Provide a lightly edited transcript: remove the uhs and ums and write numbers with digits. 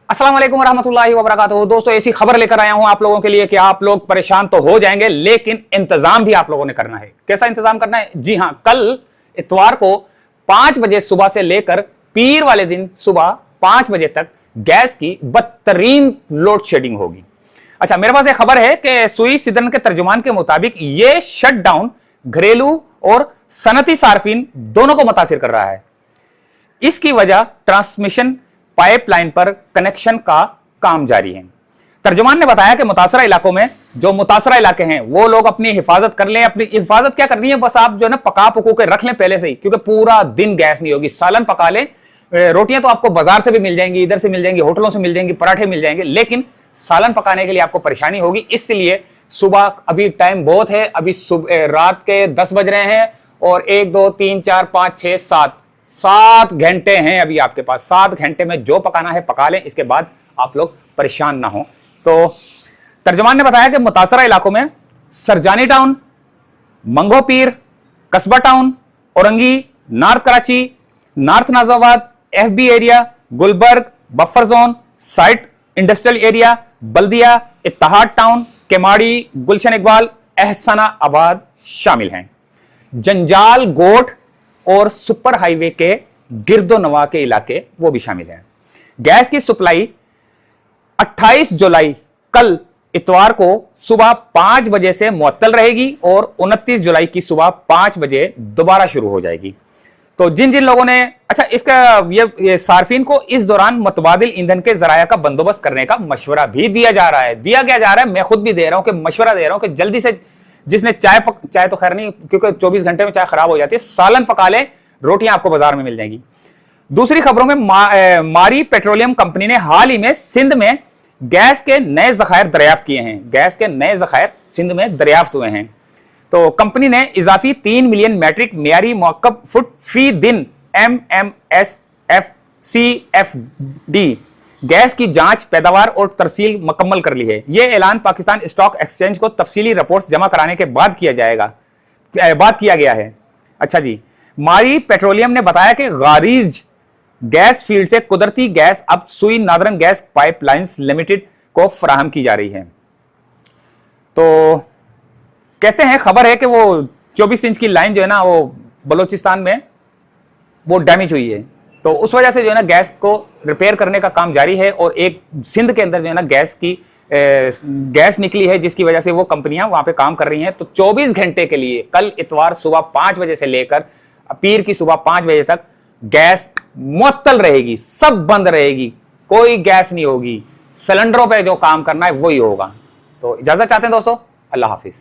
अस्सलाम वालेकुम रहमतुल्लाहि व बरकातहू। दोस्तों, ऐसी खबर लेकर आया हूं आप लोगों के लिए कि आप लोग परेशान तो हो जाएंगे, लेकिन इंतजाम भी आप लोगों ने करना है। कैसा इंतजाम करना है? जी हां, कल इतवार को 5 बजे सुबह से लेकर पीर वाले दिन सुबह 5 बजे तक गैस की बदतरीन लोड शेडिंग होगी। अच्छा, मेरे पास एक खबर है कि सुई सिदरन के तर्जुमान के मुताबिक यह शटडाउन घरेलू और सनती सार्फिन दोनों को मुतासिर कर रहा है। इसकी वजह ट्रांसमिशन पाइपलाइन पर कनेक्शन का काम जारी है। तर्जुमान ने बताया कि मुतासरा इलाकों में जो मुतासरा इलाके हैं वो लोग अपनी हिफाजत कर लें। अपनी हिफाजत क्या करनी है, बस आप जो है ना पका पकू के रख लें पहले से ही, क्योंकि पूरा दिन गैस नहीं होगी। सालन पका लें, रोटियां तो आपको बाजार से भी मिल जाएंगी, इधर से मिल जाएंगी, होटलों से मिल जाएंगी, पराठे मिल जाएंगे, लेकिन सालन पकाने के लिए आपको परेशानी होगी। इसलिए सुबह, अभी टाइम बहुत है, अभी रात के 10 बज रहे हैं और 1 2 3 4 5 6 7 घंटे हैं अभी आपके पास। 7 घंटे में जो पकाना है पका लें, इसके बाद आप लोग परेशान ना हो। तो तर्जुमान ने बताया कि मुतासरा इलाकों में Sarjani town, Mango Pir, Qasba town, Orangi, north Karachi, north Nazimabad, FB area, Gulberg, buffer zone, site industrial area, Baldia, Ittehad town, Keamari, Gulshan Iqbal, Ahsana Abad शामिल हैं। जंजाल, गोठ और सुपर हाईवे के गिरदो नवा के इलाके वो भी शामिल हैं। गैस की सप्लाई 28 जुलाई कल इतवार को सुबह 5 बजे से मुअत्तल रहेगी और 29 जुलाई की सुबह 5 बजे दोबारा शुरू हो जाएगी। तो जिन जिन लोगों ने, अच्छा, इसका ये सार्फिन को इस दौरान मुतबादिल ईंधन के जराया का बंदोबस्त करने का मशवरा भी दिया जा रहा है। दिया क्या जा रहा है, मैं खुद भी दे रहा हूं कि मशवरा दे रहा हूं कि जल्दी से, जिसने चाय तो खैर नहीं, क्योंकि 24 घंटे में चाय खराब हो जाती है, सालन पका ले, रोटियां आपको बाजार में मिल जाएंगी। दूसरी खबरों में मारी पेट्रोलियम कंपनी ने हाल ही में सिंध में गैस के नए जखायर दरियाफ्त किए हैं। गैस के नए जखायर सिंध में दरियाफ्त हुए हैं। तो कंपनी ने इजाफी 3 मिलियन मैट्रिक मियारी मौकब फुट फी दिन MMSFCFD गैस की जांच, पैदावार और तरसील मुकम्मल कर ली है। यह ऐलान पाकिस्तान स्टॉक एक्सचेंज को तफसीली रिपोर्ट्स जमा कराने के बाद किया गया है। अच्छा जी, मारी पेट्रोलियम ने बताया कि गारीज गैस फील्ड से कुदरती गैस अब सुई नादरन गैस पाइपलाइंस लिमिटेड को फराहम की जा रही है। तो कहते हैं, खबर है कि वो 24 इंच की लाइन जो है ना, वो बलोचिस्तान में वो डैमेज हुई है। तो उस वजह से जो है ना गैस को रिपेयर करने का काम जारी है और एक सिंध के अंदर जो है ना गैस निकली है, जिसकी वजह से वो कंपनियां वहां पे काम कर रही हैं। तो 24 घंटे के लिए कल इतवार सुबह 5 बजे से लेकर पीर की सुबह 5 बजे तक गैस मुअत्तल रहेगी, सब बंद रहेगी, कोई गैस नहीं होगी। सिलेंडरों पे जो काम करना है वही होगा। तो इजाजत चाहते हैं दोस्तों, अल्लाह हाफिज।